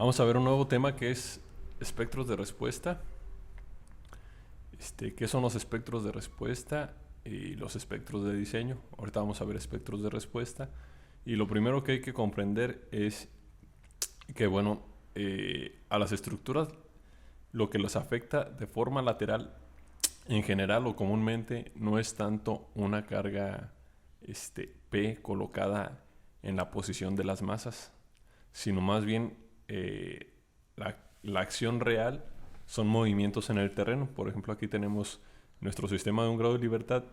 Vamos a ver un nuevo tema que es espectros de respuesta. ¿Qué son los espectros de respuesta y los espectros de diseño? Ahorita vamos a ver espectros de respuesta. Y lo primero que hay que comprender es que, bueno, a las estructuras lo que los afecta de forma lateral, en general o comúnmente, no es tanto una carga P colocada en la posición de las masas, sino más bien la acción real son movimientos en el terreno. Por ejemplo, aquí tenemos nuestro sistema de un grado de libertad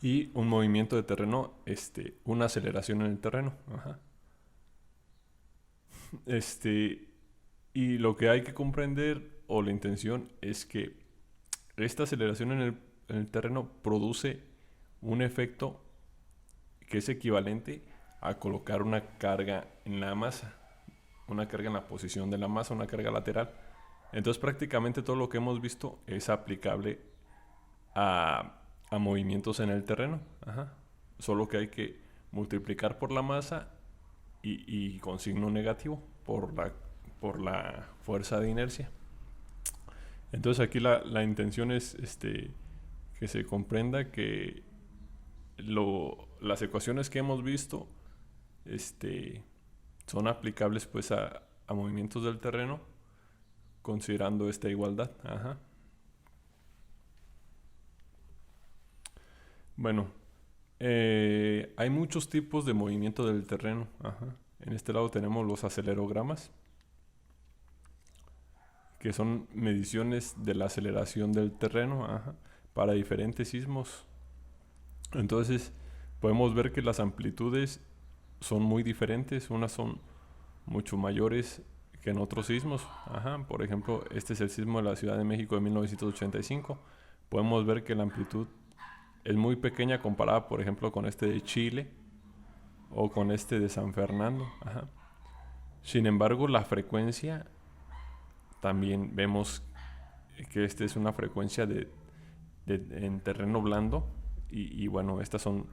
y un movimiento de terreno, una aceleración en el terreno. Ajá. Y lo que hay que comprender, o la intención, es que esta aceleración en el terreno produce un efecto que es equivalente a colocar una carga en la masa, una carga en la posición de la masa, una carga lateral. Entonces prácticamente todo lo que hemos visto es aplicable a movimientos en el terreno. Ajá. Solo que hay que multiplicar por la masa y con signo negativo por la fuerza de inercia. Entonces aquí la intención es que se comprenda que las ecuaciones que hemos visto son aplicables pues a movimientos del terreno considerando esta igualdad. Ajá. Bueno, hay muchos tipos de movimiento del terreno. Ajá. En este lado tenemos los acelerogramas, que son mediciones de la aceleración del terreno, ajá, para diferentes sismos. Entonces, podemos ver que las amplitudes son muy diferentes. Unas son mucho mayores que en otros sismos. Ajá. Por ejemplo, este es el sismo de la Ciudad de México de 1985. Podemos ver que la amplitud es muy pequeña comparada, por ejemplo, con este de Chile o con este de San Fernando. Ajá. Sin embargo, la frecuencia también vemos que esta es una frecuencia en terreno blando y bueno, estas son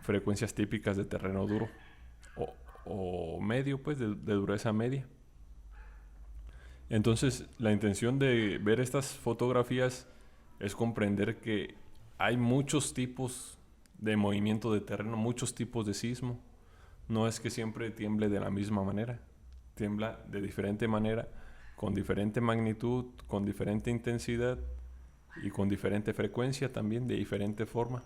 frecuencias típicas de terreno duro o medio, pues de dureza media. Entonces, la intención de ver estas fotografías es comprender que hay muchos tipos de movimiento de terreno, muchos tipos de sismo. No es que siempre tiemble de la misma manera, tiembla de diferente manera, con diferente magnitud, con diferente intensidad y con diferente frecuencia también, de diferente forma.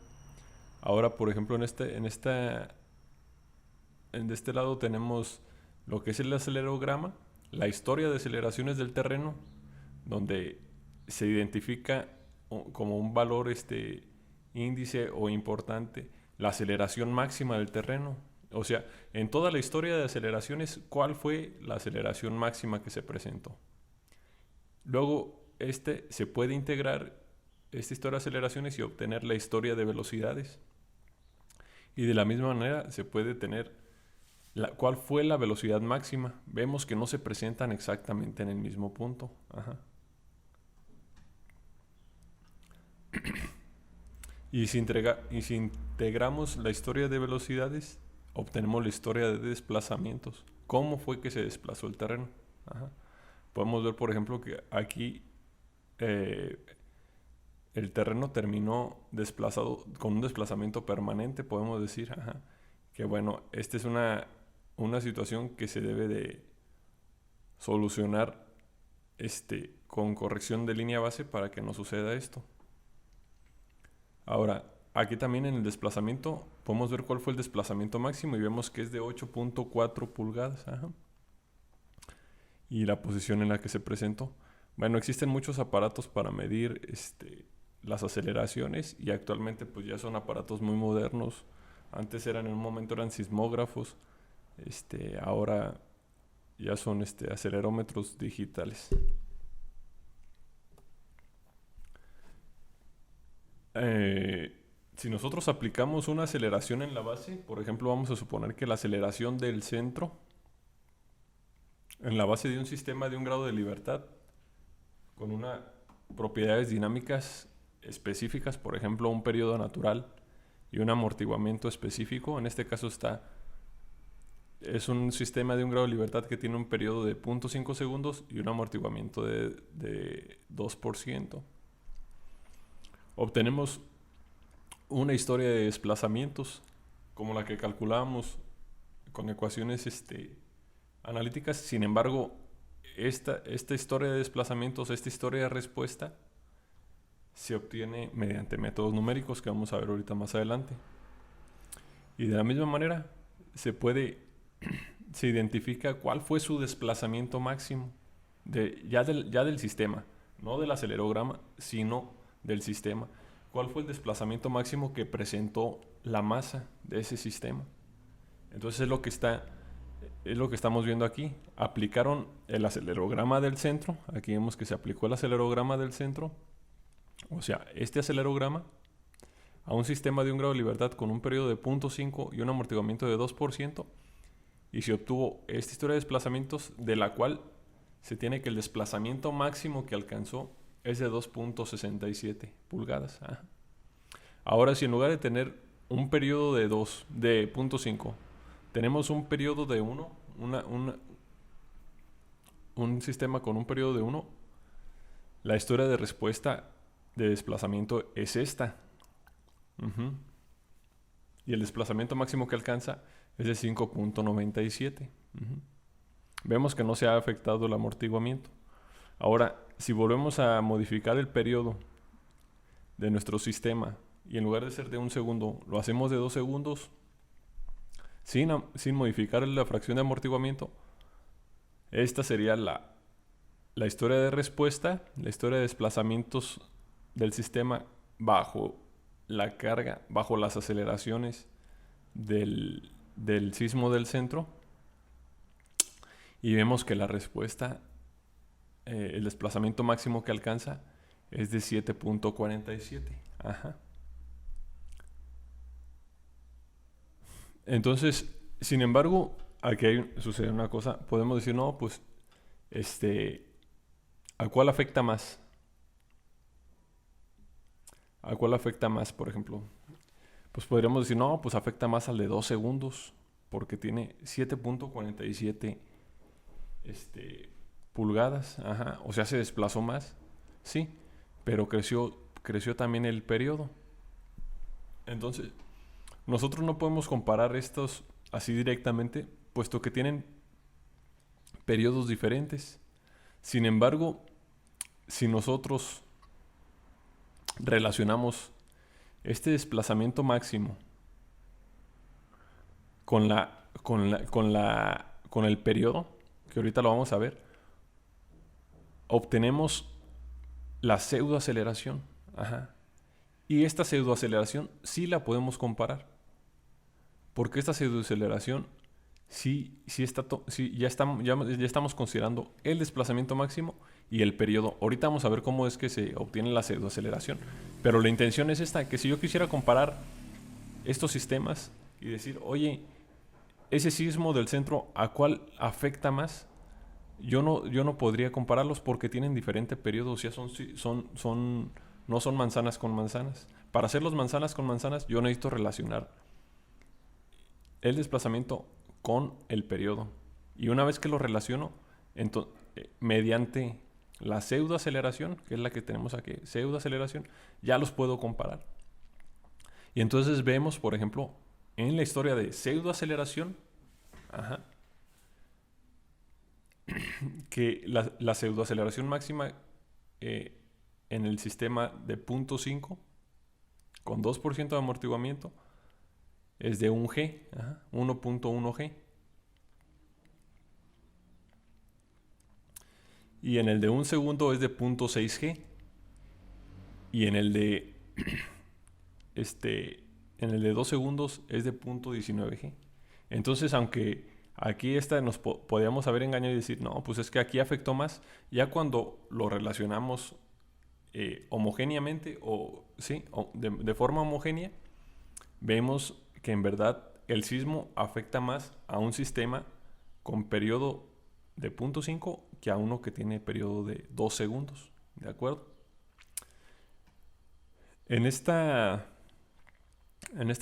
Ahora, por ejemplo, en este lado tenemos lo que es el acelerograma, la historia de aceleraciones del terreno, donde se identifica como un valor índice o importante la aceleración máxima del terreno. O sea, en toda la historia de aceleraciones, ¿cuál fue la aceleración máxima que se presentó? Luego, se puede integrar esta historia de aceleraciones y obtener la historia de velocidades. Y de la misma manera se puede tener cuál fue la velocidad máxima. Vemos que no se presentan exactamente en el mismo punto. Ajá. Y si integramos la historia de velocidades, obtenemos la historia de desplazamientos. ¿Cómo fue que se desplazó el terreno? Ajá. Podemos ver, por ejemplo, que aquí eh, el terreno terminó desplazado con un desplazamiento permanente, podemos decir. Ajá, que bueno, esta es una situación que se debe de solucionar con corrección de línea base para que no suceda esto. Ahora, aquí también en el desplazamiento podemos ver cuál fue el desplazamiento máximo y vemos que es de 8.4 pulgadas. Ajá. Y la posición en la que se presentó. Bueno, existen muchos aparatos para medir las aceleraciones y actualmente pues ya son aparatos muy modernos. Antes en un momento eran sismógrafos, ahora ya son acelerómetros digitales. Si nosotros aplicamos una aceleración en la base, por ejemplo, vamos a suponer que la aceleración del centro en la base de un sistema de un grado de libertad con unas propiedades dinámicas específicas, por ejemplo, un periodo natural y un amortiguamiento específico. En este caso está es un sistema de un grado de libertad que tiene un periodo de 0.5 segundos y un amortiguamiento de 2%. Obtenemos una historia de desplazamientos como la que calculamos con ecuaciones analíticas. Sin embargo, esta historia de desplazamientos, esta historia de respuesta, se obtiene mediante métodos numéricos que vamos a ver ahorita más adelante. Y de la misma manera se identifica cuál fue su desplazamiento máximo ya del sistema, no del acelerograma, sino del sistema. ¿Cuál fue el desplazamiento máximo que presentó la masa de ese sistema? Entonces es lo que estamos viendo aquí. Aplicaron el acelerograma del centro. Aquí vemos que se aplicó el acelerograma del centro. O sea, este acelerograma a un sistema de un grado de libertad con un periodo de 0.5 y un amortiguamiento de 2%. Y se obtuvo esta historia de desplazamientos, de la cual se tiene que el desplazamiento máximo que alcanzó es de 2.67 pulgadas. Ajá. Ahora, si en lugar de tener un periodo de 0.5, tenemos un periodo de 1, un sistema con un periodo de 1, la historia de respuesta de desplazamiento es esta. Y el desplazamiento máximo que alcanza es de 5.97. Vemos que no se ha afectado el amortiguamiento. Ahora, si volvemos a modificar el periodo de nuestro sistema y en lugar de ser de 1 segundo, lo hacemos de 2 segundos, sin modificar la fracción de amortiguamiento, esta sería la historia de respuesta, la historia de desplazamientos del sistema bajo la carga, bajo las aceleraciones del sismo del centro. Y vemos que la respuesta, el desplazamiento máximo que alcanza es de 7.47. Ajá. Entonces, sin embargo, aquí sucede una cosa. Podemos decir, no, pues, ¿a cuál afecta más? ¿A cuál afecta más, por ejemplo? Pues podríamos decir, no, pues afecta más al de 2 segundos, porque tiene 7.47 pulgadas. Ajá. O sea, se desplazó más. Sí, pero creció también el periodo. Entonces, nosotros no podemos comparar estos así directamente, puesto que tienen periodos diferentes. Sin embargo, si nosotros relacionamos este desplazamiento máximo con el periodo, que ahorita lo vamos a ver, obtenemos la pseudoaceleración. Ajá. Y esta pseudoaceleración sí la podemos comparar. Porque esta pseudoaceleración ya estamos considerando el desplazamiento máximo y el periodo. Ahorita vamos a ver cómo es que se obtiene la pseudoaceleración. Pero la intención es esta, que si yo quisiera comparar estos sistemas y decir, oye, ese sismo del centro, ¿a cuál afecta más? Yo no podría compararlos porque tienen diferente periodo. O sea, no son manzanas con manzanas. Para hacer los manzanas con manzanas, yo necesito relacionar el desplazamiento con el periodo. Y una vez que lo relaciono, mediante la pseudoaceleración, que es la que tenemos aquí, pseudoaceleración, ya los puedo comparar. Y entonces vemos, por ejemplo, en la historia de pseudoaceleración, que la pseudoaceleración máxima en el sistema de 0.5 con 2% de amortiguamiento es de 1 G, 1.1 G. Y en el de 1 segundo es de 0.6 G. Y en el de 2 segundos es de 0.19 G. Entonces, aunque aquí nos podíamos haber engañado y decir, no, pues es que aquí afectó más, ya cuando lo relacionamos homogéneamente de forma homogénea, vemos que en verdad el sismo afecta más a un sistema con periodo de 0.5 que a uno que tiene periodo de 2 segundos. ¿De acuerdo? En esta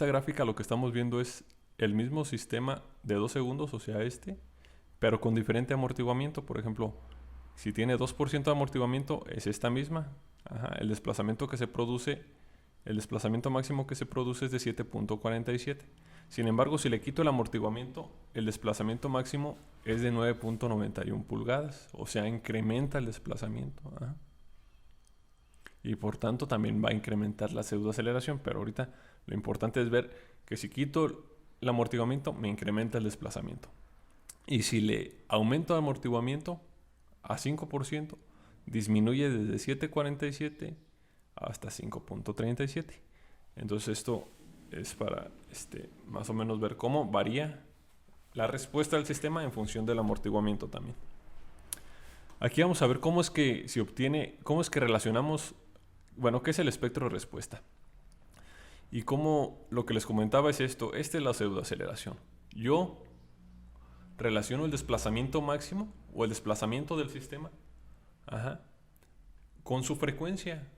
gráfica lo que estamos viendo es el mismo sistema de 2 segundos, o sea, pero con diferente amortiguamiento. Por ejemplo, si tiene 2% de amortiguamiento, es esta misma. Ajá, el desplazamiento que se produce, el desplazamiento máximo que se produce es de 7.47. Sin embargo, si le quito el amortiguamiento, el desplazamiento máximo es de 9.91 pulgadas. O sea, incrementa el desplazamiento. Ajá. Y por tanto también va a incrementar la pseudoaceleración. Pero ahorita lo importante es ver que si quito el amortiguamiento, me incrementa el desplazamiento. Y si le aumento el amortiguamiento a 5%, disminuye desde 7.47 hasta 5.37. Entonces esto es para más o menos ver cómo varía la respuesta del sistema en función del amortiguamiento también. Aquí vamos a ver cómo es que se obtiene, cómo es que relacionamos, bueno, qué es el espectro de respuesta. Y cómo lo que les comentaba es esto, esta es la pseudoaceleración. Yo relaciono el desplazamiento máximo o el desplazamiento del sistema, ajá, con su frecuencia,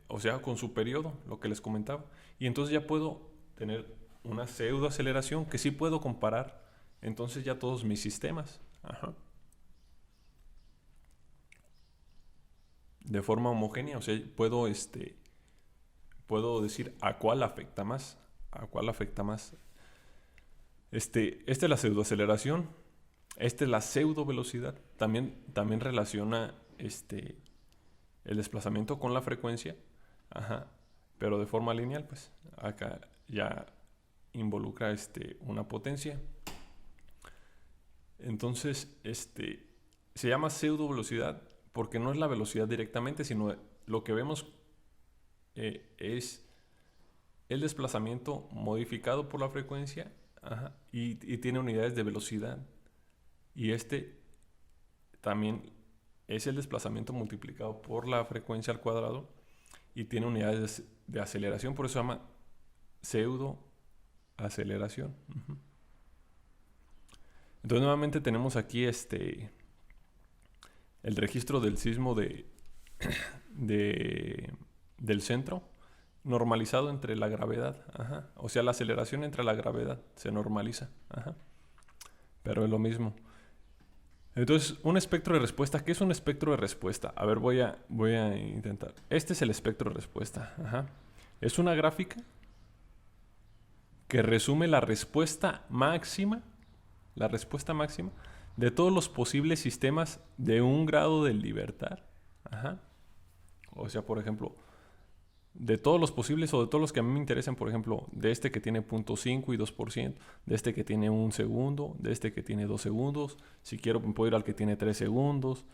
o sea, con su periodo, lo que les comentaba. Y entonces ya puedo tener una pseudoaceleración que sí puedo comparar entonces ya todos mis sistemas, ajá, de forma homogénea. O sea, puedo decir a cuál afecta más, a cuál afecta más. Esta es la pseudoaceleración, esta es la pseudovelocidad. También relaciona el desplazamiento con la frecuencia, ajá, pero de forma lineal, pues. Acá ya involucra una potencia. Entonces, se llama pseudovelocidad porque no es la velocidad directamente, sino lo que vemos es el desplazamiento modificado por la frecuencia, ajá, y tiene unidades de velocidad. Y también es el desplazamiento multiplicado por la frecuencia al cuadrado y tiene unidades de aceleración, por eso se llama pseudoaceleración. Uh-huh. Entonces nuevamente tenemos aquí el registro del sismo del centro normalizado entre la gravedad. Ajá. O sea, la aceleración entre la gravedad se normaliza. Ajá. Pero es lo mismo. Entonces, un espectro de respuesta. ¿Qué es un espectro de respuesta? A ver, voy a intentar. Este es el espectro de respuesta. Ajá. Es una gráfica que resume la respuesta máxima de todos los posibles sistemas de un grado de libertad. Ajá. O sea, por ejemplo, de todos los posibles o de todos los que a mí me interesan, por ejemplo, de este que tiene 0.5 y 2%, de este que tiene 1 segundo, de este que tiene 2 segundos, si quiero me puedo ir al que tiene 3 segundos,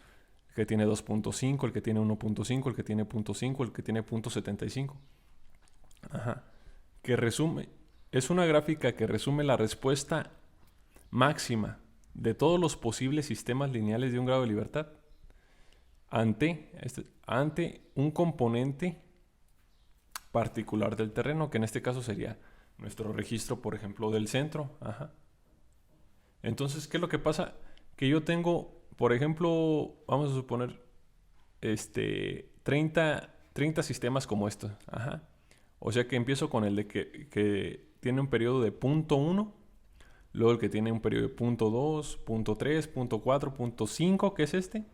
el que tiene 2.5, el que tiene 1.5, el que tiene 0.5, el que tiene 0.75. Ajá. Que resume, es una gráfica que resume la respuesta máxima de todos los posibles sistemas lineales de un grado de libertad ante un componente particular del terreno, que en este caso sería nuestro registro, por ejemplo, del centro. Ajá. Entonces, ¿qué es lo que pasa? Que yo tengo, por ejemplo, vamos a suponer 30 sistemas como estos. Ajá. O sea que empiezo con el de que tiene un periodo de 0.1, luego el que tiene un periodo de 0.2, 0.3, 0.4, 0.5, que es 0.6,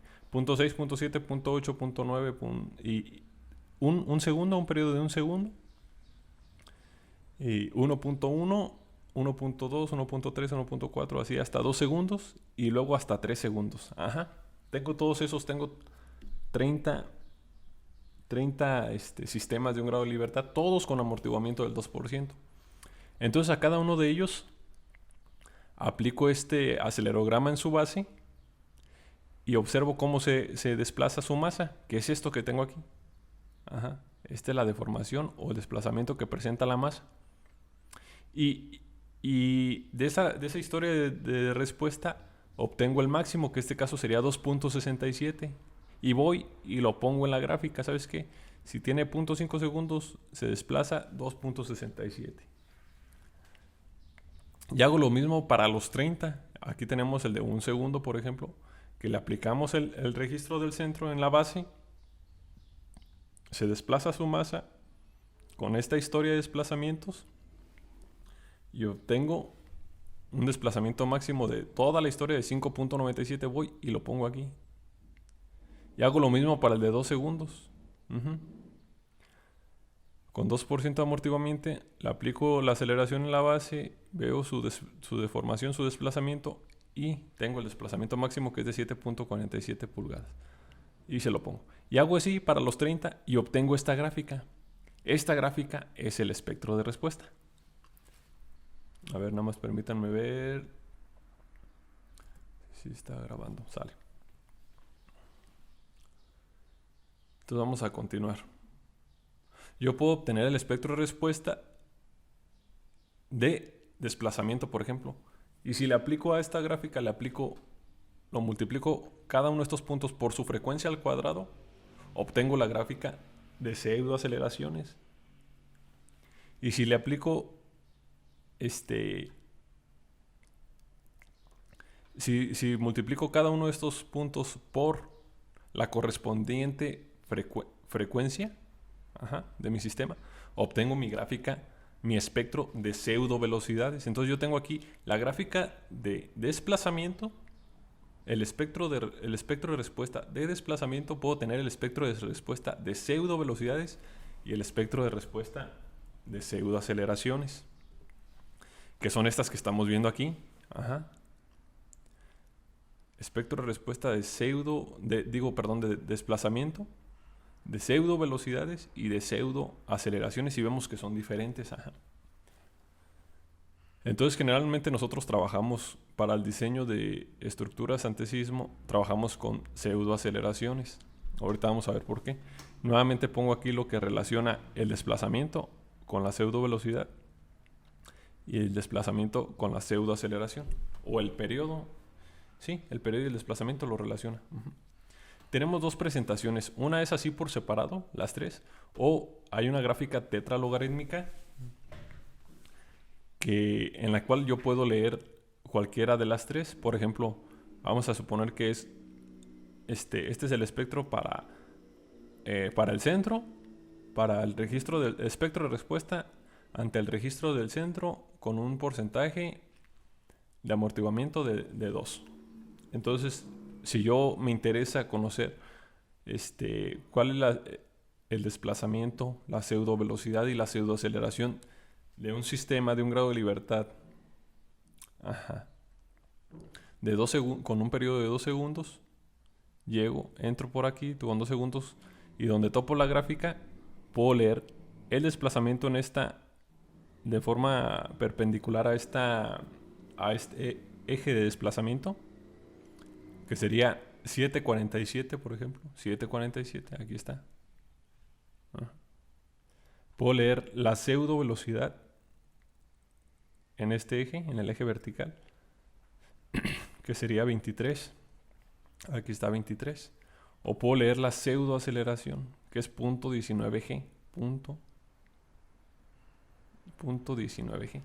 0.7, 0.8, 0.9 y un segundo, un periodo de un segundo, y 1.1, 1.2, 1.3, 1.4, así hasta 2 segundos y luego hasta 3 segundos. Ajá. Tengo todos esos, tengo 30 sistemas de un grado de libertad, todos con amortiguamiento del 2%. Entonces a cada uno de ellos aplico este acelerograma en su base y observo cómo se desplaza su masa, que es esto que tengo aquí. Ajá. Esta es la deformación o el desplazamiento que presenta la masa. Y de esa historia de respuesta obtengo el máximo, que en este caso sería 2.67. Y voy y lo pongo en la gráfica. ¿Sabes qué? Si tiene 0.5 segundos, se desplaza 2.67. Y hago lo mismo para los 30. Aquí tenemos el de 1 segundo, por ejemplo, que le aplicamos el registro del centro en la base. Se desplaza su masa con esta historia de desplazamientos y obtengo un desplazamiento máximo de toda la historia de 5.97, voy y lo pongo aquí. Y hago lo mismo para el de 2 segundos. Con 2% de amortiguamiento, le aplico la aceleración en la base, veo su deformación, su desplazamiento, y tengo el desplazamiento máximo, que es de 7.47 pulgadas. Y se lo pongo. Y hago así para los 30 y obtengo esta gráfica. Esta gráfica es el espectro de respuesta. A ver, nada más permítanme ver si está grabando. Sale. Entonces vamos a continuar. Yo puedo obtener el espectro de respuesta de desplazamiento, por ejemplo. Y si le aplico a esta gráfica, lo multiplico cada uno de estos puntos por su frecuencia al cuadrado, obtengo la gráfica de pseudoaceleraciones. Y si le aplico si multiplico cada uno de estos puntos por la correspondiente frecuencia de mi sistema, obtengo mi gráfica, mi espectro de pseudo velocidades. Entonces yo tengo aquí la gráfica de desplazamiento, el espectro de respuesta de desplazamiento, puedo tener el espectro de respuesta de pseudo velocidades y el espectro de respuesta de pseudo aceleraciones, que son estas que estamos viendo aquí. Espectro de respuesta de de desplazamiento, de pseudo velocidades y de pseudo aceleraciones, y vemos que son diferentes. Entonces generalmente nosotros trabajamos para el diseño de estructuras antisismo, trabajamos con pseudo aceleraciones. Ahorita vamos a ver por qué. Nuevamente pongo aquí lo que relaciona el desplazamiento con la pseudo velocidad y el desplazamiento con la pseudo aceleración, o el periodo. Sí, el periodo y el desplazamiento lo relaciona. Tenemos dos presentaciones. Una es así por separado, las tres, o hay una gráfica tetralogarítmica en la cual yo puedo leer cualquiera de las tres. Por ejemplo, vamos a suponer que este es el espectro para el centro, para el registro del espectro de respuesta ante el registro del centro con un porcentaje de amortiguamiento de 2. Entonces, si yo me interesa conocer cuál es el desplazamiento, la pseudo velocidad y la pseudo aceleración de un sistema de un grado de libertad con un periodo de 2 segundos, entro por aquí, con 2 segundos, y donde topo la gráfica, puedo leer el desplazamiento en esta de forma perpendicular a este eje de desplazamiento, que sería 747, por ejemplo. 747, aquí está. Puedo leer la pseudo velocidad en este eje, en el eje vertical, que sería 23. Aquí está 23. O puedo leer la pseudo aceleración, que es .19g. .19g.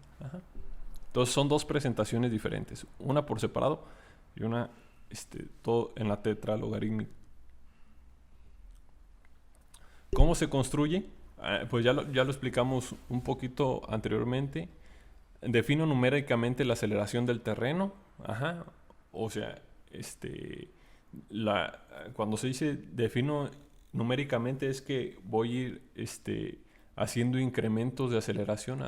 Entonces son dos presentaciones diferentes, una por separado y una todo en la tetralogarítmica. ¿Cómo se construye? Pues ya lo explicamos un poquito anteriormente. Defino numéricamente la aceleración del terreno. O sea, cuando se dice defino numéricamente es que voy a ir haciendo incrementos de aceleración.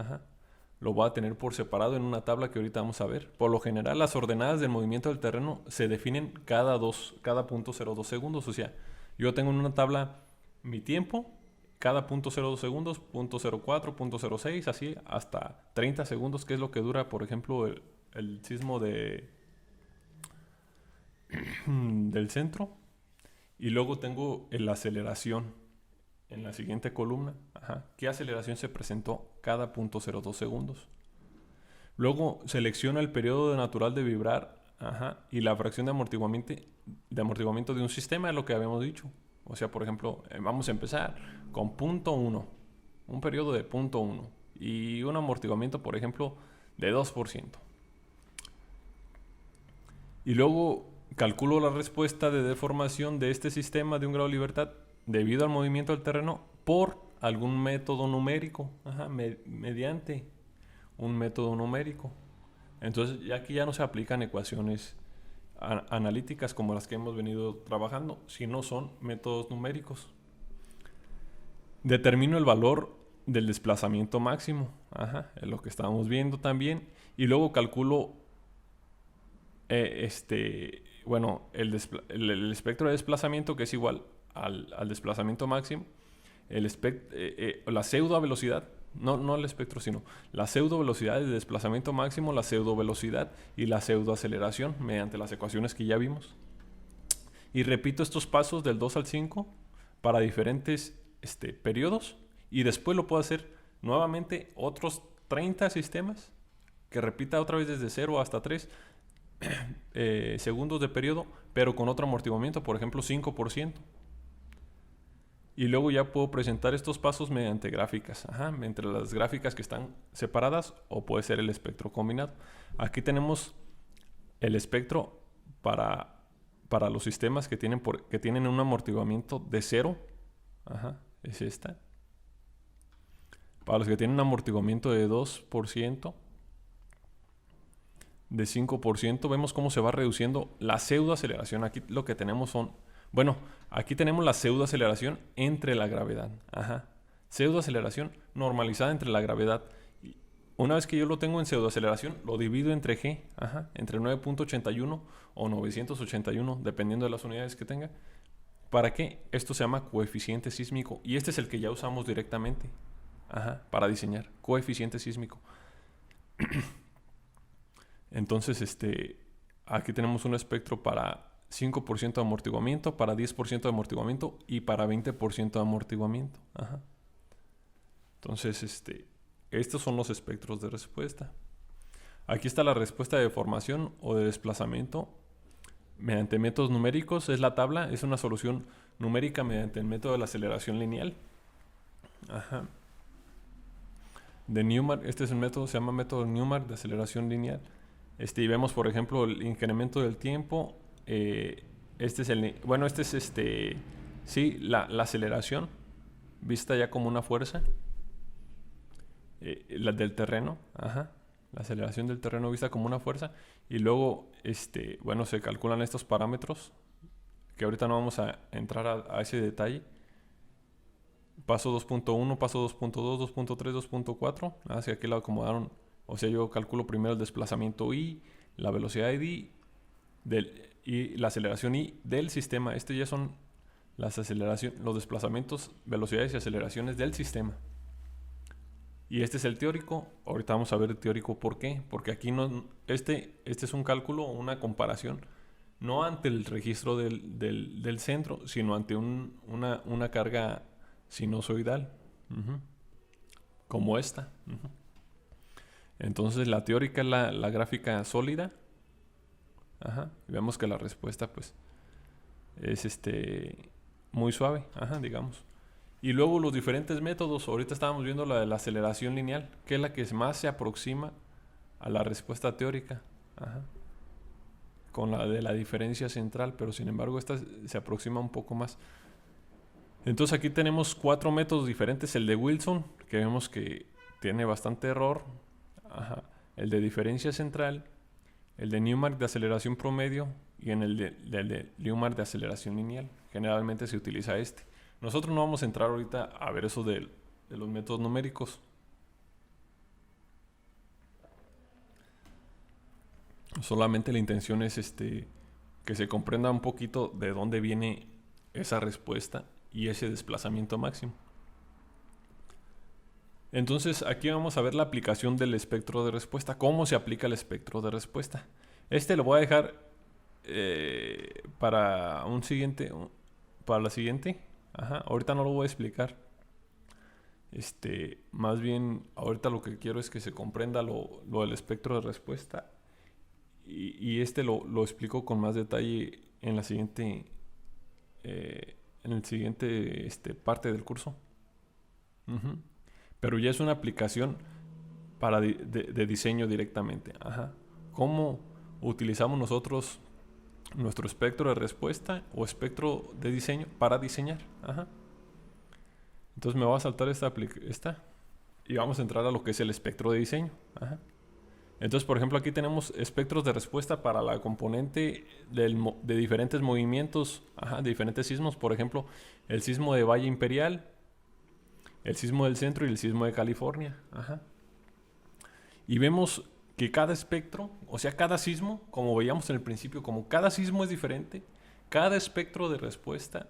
Lo voy a tener por separado en una tabla que ahorita vamos a ver. Por lo general, las ordenadas del movimiento del terreno se definen cada 0.02 segundos. O sea, yo tengo en una tabla mi tiempo, cada 0.02 segundos, 0.04, 0.06, así hasta 30 segundos, que es lo que dura, por ejemplo, el sismo del centro. Y luego tengo la aceleración en la siguiente columna. ¿Qué aceleración se presentó cada 0.02 segundos? Luego selecciono el periodo natural de vibrar y la fracción de amortiguamiento de un sistema, es lo que habíamos dicho. O sea, por ejemplo, vamos a empezar con 0.1, un periodo de 0.1 y un amortiguamiento, por ejemplo, de 2%. Y luego calculo la respuesta de deformación de este sistema de un grado de libertad debido al movimiento del terreno por algún método numérico, mediante un método numérico. Entonces, ya aquí ya no se aplican ecuaciones analíticas como las que hemos venido trabajando, sino son métodos numéricos. Determino el valor del desplazamiento máximo, es lo que estábamos viendo también, y luego calculo el espectro de desplazamiento, que es igual al desplazamiento máximo, la pseudo velocidad, no el espectro, sino la pseudo velocidad de desplazamiento máximo, la pseudo velocidad y la pseudo aceleración mediante las ecuaciones que ya vimos. Y repito estos pasos del 2 al 5 para diferentes periodos, y después lo puedo hacer nuevamente otros 30 sistemas, que repita otra vez desde 0 hasta 3 segundos de periodo, pero con otro amortiguamiento, por ejemplo 5%. Y luego ya puedo presentar estos pasos mediante gráficas, entre las gráficas que están separadas, o puede ser el espectro combinado. Aquí tenemos el espectro para los sistemas que tienen un amortiguamiento de 0. Es esta. Para los que tienen un amortiguamiento de 2%, de 5%, vemos cómo se va reduciendo la pseudoaceleración. Aquí lo que tenemos aquí tenemos la pseudoaceleración entre la gravedad. Pseudoaceleración normalizada entre la gravedad. Una vez que yo lo tengo en pseudoaceleración, lo divido entre G, entre 9.81 o 981, dependiendo de las unidades que tenga. ¿Para qué? Esto se llama coeficiente sísmico, y este es el que ya usamos directamente para diseñar, coeficiente sísmico. Entonces, aquí tenemos un espectro para 5% de amortiguamiento, para 10% de amortiguamiento y para 20% de amortiguamiento. Entonces, estos son los espectros de respuesta. Aquí está la respuesta de deformación o de desplazamiento mediante métodos numéricos. Es la tabla, es una solución numérica mediante el método de la aceleración lineal. De Newmark, este es un método, se llama método Newmark de aceleración lineal. Y vemos, por ejemplo, el incremento del tiempo. La aceleración vista ya como una fuerza. La del terreno, la aceleración del terreno vista como una fuerza. Y luego, se calculan estos parámetros, que ahorita no vamos a entrar a ese detalle. Paso 2.1, paso 2.2, 2.3, 2.4. Así aquí lo acomodaron. O sea, yo calculo primero el desplazamiento I, la velocidad I y la aceleración I del sistema. Ya son los desplazamientos, velocidades y aceleraciones del sistema. Y este es el teórico. Ahorita vamos a ver el teórico. ¿Por qué? Porque aquí este es un cálculo o una comparación, no ante el registro del centro, sino ante una carga sinusoidal, como esta. Entonces la teórica es la gráfica sólida. Y vemos que la respuesta pues es muy suave, digamos. Y luego los diferentes métodos. Ahorita estábamos viendo la de la aceleración lineal, que es la que más se aproxima a la respuesta teórica, con la de la diferencia central, pero sin embargo esta se aproxima un poco más. Entonces aquí tenemos 4 métodos diferentes. El de Wilson, que vemos que tiene bastante error. El de diferencia central, el de Newmark de aceleración promedio y el de Newmark de aceleración lineal. Generalmente se utiliza este. Nosotros no vamos a entrar ahorita a ver eso de los métodos numéricos. Solamente la intención es que se comprenda un poquito de dónde viene esa respuesta y ese desplazamiento máximo. Entonces aquí vamos a ver la aplicación del espectro de respuesta. ¿Cómo se aplica el espectro de respuesta? Lo voy a dejar para la siguiente. Ahorita no lo voy a explicar. Más bien, ahorita lo que quiero es que se comprenda lo del espectro de respuesta. Y lo explico con más detalle en la siguiente parte del curso. Pero ya es una aplicación de diseño directamente. ¿Cómo utilizamos nosotros nuestro espectro de respuesta o espectro de diseño para diseñar? Entonces me voy a saltar esta y vamos a entrar a lo que es el espectro de diseño. Entonces, por ejemplo, aquí tenemos espectros de respuesta para la componente de diferentes movimientos, de diferentes sismos. Por ejemplo, el sismo de Valle Imperial, el sismo del centro y el sismo de California. Y vemos que cada espectro, o sea, cada sismo, como veíamos en el principio, como cada sismo es diferente, cada espectro de respuesta,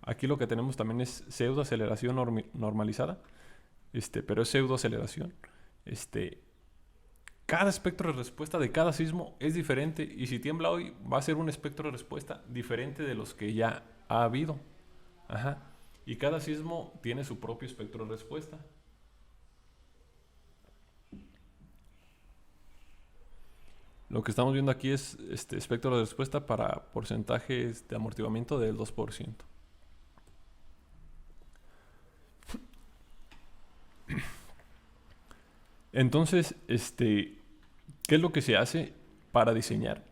aquí lo que tenemos también es pseudoaceleración normalizada, pero es pseudoaceleración. Cada espectro de respuesta de cada sismo es diferente y si tiembla hoy va a ser un espectro de respuesta diferente de los que ya ha habido. Y cada sismo tiene su propio espectro de respuesta. Lo que estamos viendo aquí es este espectro de respuesta para porcentajes de amortiguamiento del 2%. Entonces, ¿qué es lo que se hace para diseñar?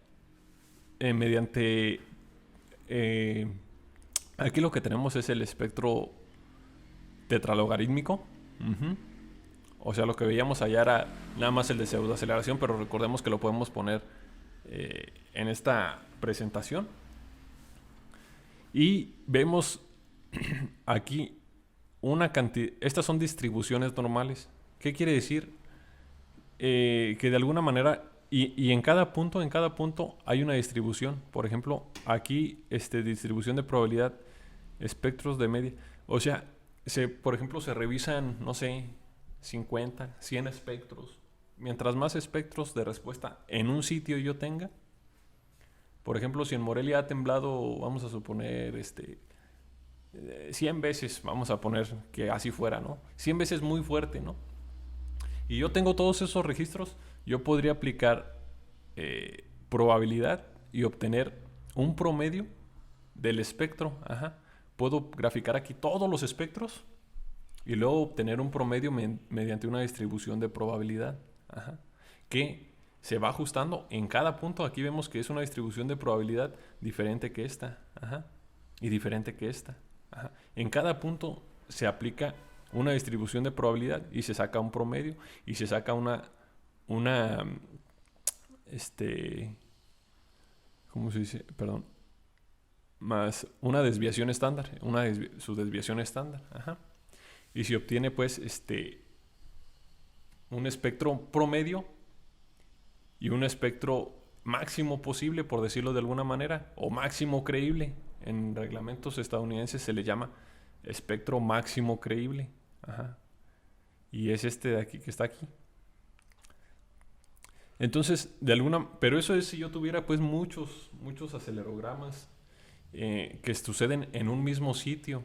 Mediante... aquí lo que tenemos es el espectro tetralogarítmico. O sea, lo que veíamos allá era nada más el de pseudoaceleración, pero recordemos que lo podemos poner en esta presentación. Y vemos aquí una cantidad... Estas son distribuciones normales. ¿Qué quiere decir? Que de alguna manera... Y en cada punto hay una distribución. Por ejemplo, aquí distribución de probabilidad, espectros de media. O sea, por ejemplo, se revisan, no sé, 50, 100 espectros. Mientras más espectros de respuesta en un sitio yo tenga, por ejemplo, si en Morelia ha temblado, vamos a suponer, 100 veces, vamos a poner que así fuera, ¿no? 100 veces muy fuerte, ¿no? Y yo tengo todos esos registros, yo podría aplicar probabilidad y obtener un promedio del espectro. Puedo graficar aquí todos los espectros y luego obtener un promedio mediante una distribución de probabilidad. Que se va ajustando en cada punto. Aquí vemos que es una distribución de probabilidad diferente que esta. Y diferente que esta. En cada punto se aplica una distribución de probabilidad y se saca un promedio y se saca ¿cómo se dice? Perdón. Más una desviación estándar, su desviación estándar. Y se obtiene pues un espectro promedio y un espectro máximo posible, por decirlo de alguna manera, o máximo creíble. En reglamentos estadounidenses se le llama espectro máximo creíble. Y es este de aquí que está aquí. Entonces, pero eso es si yo tuviera pues muchos acelerogramas que suceden en un mismo sitio.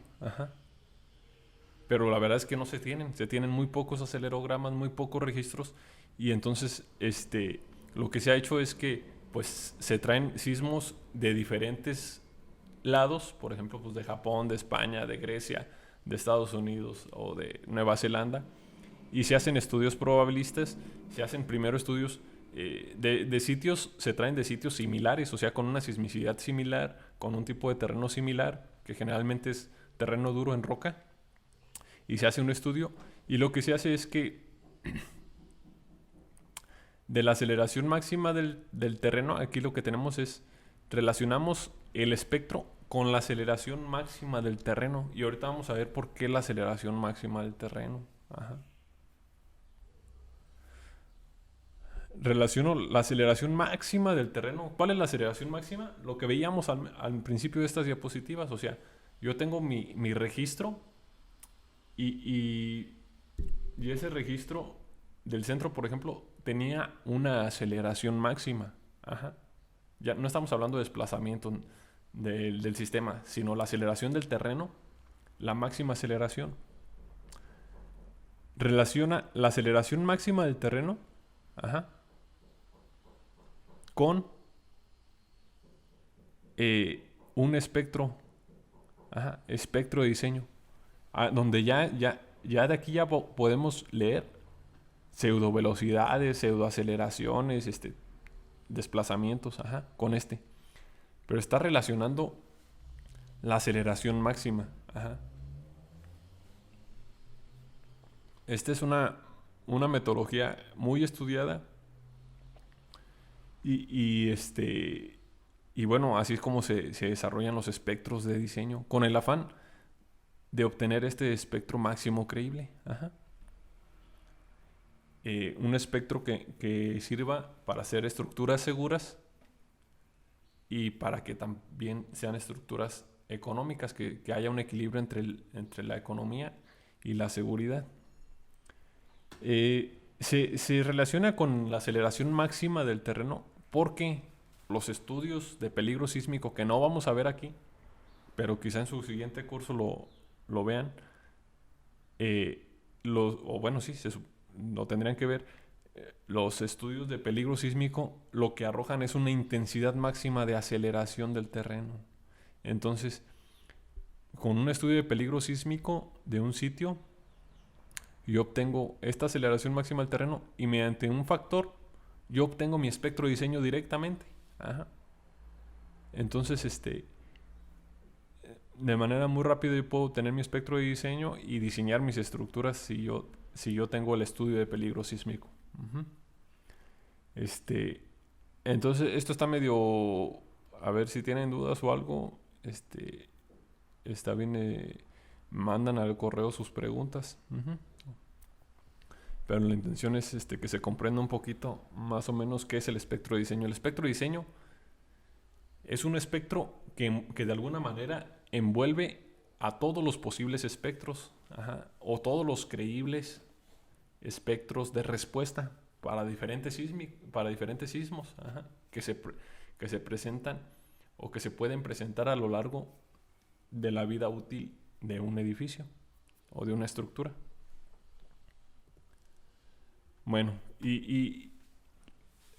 Pero la verdad es que no se tienen muy pocos acelerogramas, muy pocos registros. Y entonces, lo que se ha hecho es que pues se traen sismos de diferentes lados, por ejemplo, pues de Japón, de España, de Grecia, de Estados Unidos o de Nueva Zelanda, y se hacen estudios probabilistas, se hacen primero estudios de sitios, se traen de sitios similares, o sea, con una sismicidad similar, con un tipo de terreno similar, que generalmente es terreno duro en roca, y se hace un estudio, y lo que se hace es que de la aceleración máxima del terreno, aquí lo que tenemos es, relacionamos el espectro con la aceleración máxima del terreno. Y ahorita vamos a ver por qué la aceleración máxima del terreno. Relaciono la aceleración máxima del terreno. ¿Cuál es la aceleración máxima? Lo que veíamos al principio de estas diapositivas. O sea, yo tengo mi registro y ese registro del centro, por ejemplo, tenía una aceleración máxima. Ya no estamos hablando de desplazamiento del sistema, sino la aceleración del terreno, la máxima aceleración. Relaciona la aceleración máxima del terreno con un espectro, espectro de diseño, donde ya de aquí ya podemos leer pseudo velocidades, pseudo aceleraciones, desplazamientos, con pero está relacionando la aceleración máxima. Esta es una metodología muy estudiada Y, y bueno, así es como se desarrollan los espectros de diseño, con el afán de obtener este espectro máximo creíble. Ajá. Un espectro que sirva para hacer estructuras seguras y para que también sean estructuras económicas, que haya un equilibrio entre la economía y la seguridad. Se relaciona con la aceleración máxima del terreno porque los estudios de peligro sísmico, que no vamos a ver aquí, pero quizá en su siguiente curso lo vean, o bueno, sí, lo tendrían que ver. Los estudios de peligro sísmico lo que arrojan es una intensidad máxima de aceleración del terreno. Entonces, con un estudio de peligro sísmico de un sitio, yo obtengo esta aceleración máxima del terreno y mediante un factor yo obtengo mi espectro de diseño directamente. Ajá. Entonces, de manera muy rápida yo puedo tener mi espectro de diseño y diseñar mis estructuras si yo tengo el estudio de peligro sísmico. Ujú. Entonces, esto está medio... A ver si tienen dudas o algo. Está bien. Mandan al correo sus preguntas. Ujú. Pero la intención es que se comprenda un poquito más o menos qué es el espectro de diseño. El espectro de diseño es un espectro que de alguna manera envuelve a todos los posibles espectros, ajá, o todos los creíbles espectros de respuesta para diferentes sismos, ajá, que se presentan o que se pueden presentar a lo largo de la vida útil de un edificio o de una estructura. Bueno, y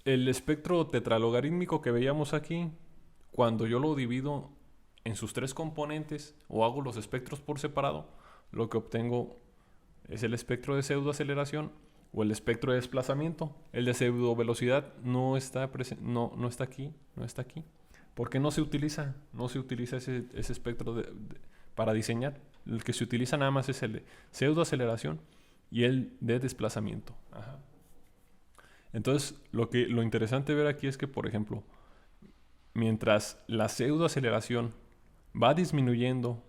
el espectro tetralogarítmico que veíamos aquí, cuando yo lo divido en sus tres componentes o hago los espectros por separado, lo que obtengo es el espectro de pseudoaceleración o el espectro de desplazamiento. El de pseudovelocidad no está aquí, no está aquí. ¿Por qué no se utiliza? No se utiliza ese espectro para diseñar. El que se utiliza nada más es el de pseudoaceleración y el de desplazamiento. Ajá. Entonces, lo interesante ver aquí es que, por ejemplo, mientras la pseudoaceleración va disminuyendo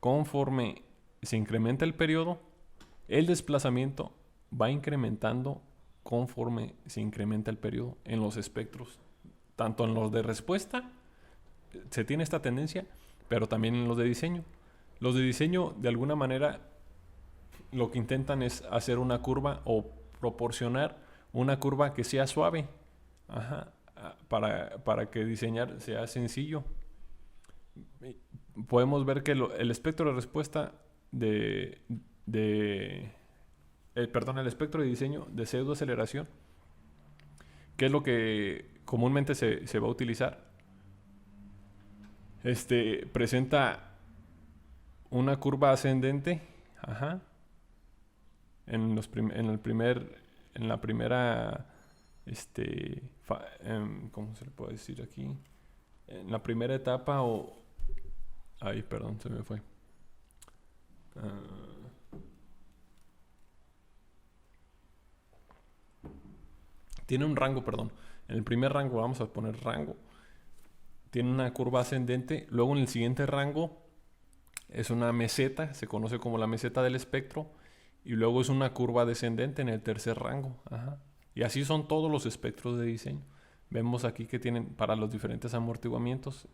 conforme se incrementa el periodo, el desplazamiento va incrementando conforme se incrementa el periodo en los espectros. Tanto en los de respuesta se tiene esta tendencia, pero también en los de diseño. Los de diseño, de alguna manera, lo que intentan es hacer una curva o proporcionar una curva que sea suave, ajá, para que diseñar sea sencillo. Podemos ver que el espectro de respuesta el espectro de diseño de pseudoaceleración, que es lo que comúnmente se va a utilizar, presenta una curva ascendente, ajá, en la primera, ¿cómo se le puede decir aquí? En la primera etapa ay, perdón, se me fue. Tiene un rango, perdón. En el primer rango, vamos a poner rango, tiene una curva ascendente. Luego en el siguiente rango es una meseta, se conoce como la meseta del espectro. Y luego es una curva descendente en el tercer rango. Ajá. Y así son todos los espectros de diseño. Vemos aquí que tienen para los diferentes amortiguamientos.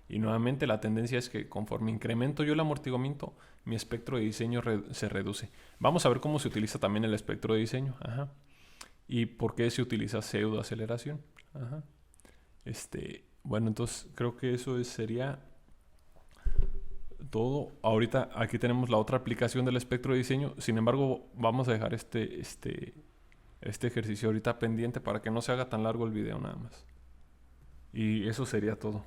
Y nuevamente la tendencia es que conforme incremento yo el amortiguamiento, mi espectro de diseño se reduce. Vamos a ver cómo se utiliza también el espectro de diseño. Ajá. Y por qué se utiliza pseudoaceleración. Ajá. Bueno, entonces creo que eso sería todo. Ahorita aquí tenemos la otra aplicación del espectro de diseño. Sin embargo, vamos a dejar este ejercicio ahorita pendiente para que no se haga tan largo el video nada más. Y eso sería todo.